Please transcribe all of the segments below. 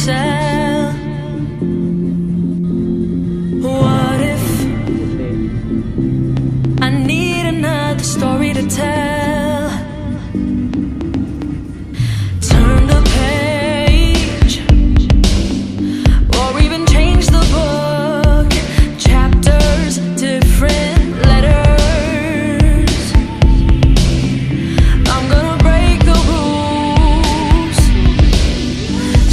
tell? What if I need another story to tell? Turn the page, or even change the book. Chapters, different letters. I'm gonna break the rules,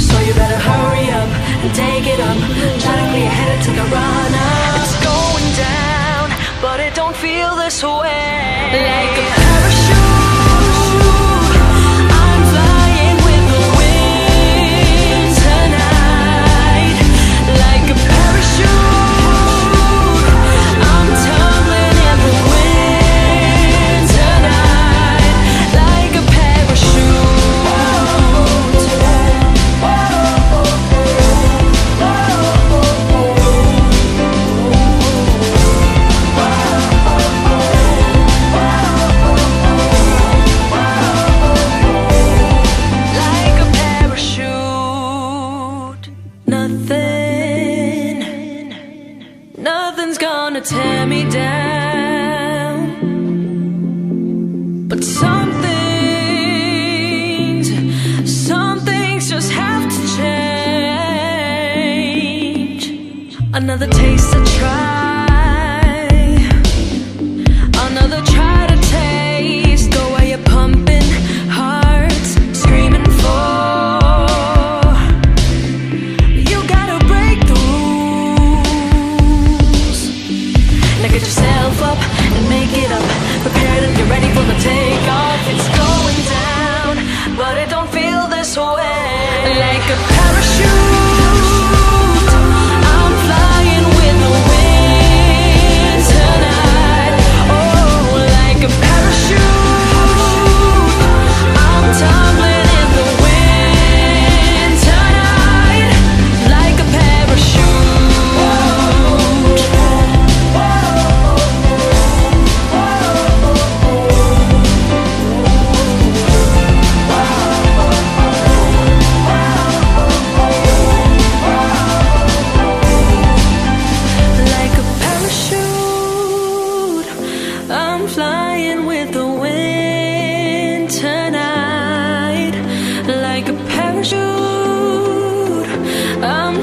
so you better hurry up and take it up. Try to clear your head and take a run up. It's going down, but it don't feel this way. Like a parachute, I'm flying with the wind tonight. Like a parachute, I'm tumbling in the wind tonight. Like a nothing's gonna tear me down, but some things just have to change. Another taste to try, another try to taste the way you're pumping hearts, screaming for. You gotta break the rules. Now get yourself up and make it up. Prepared and get ready for the takeoff. It's going down, but it don't feel this way. Like a parachute, I'm flying with the wind tonight. Oh, like a parachute, I'm tumbling in the wind tonight. Like a parachute. I'm flying with the wind tonight. Like a parachute, I'm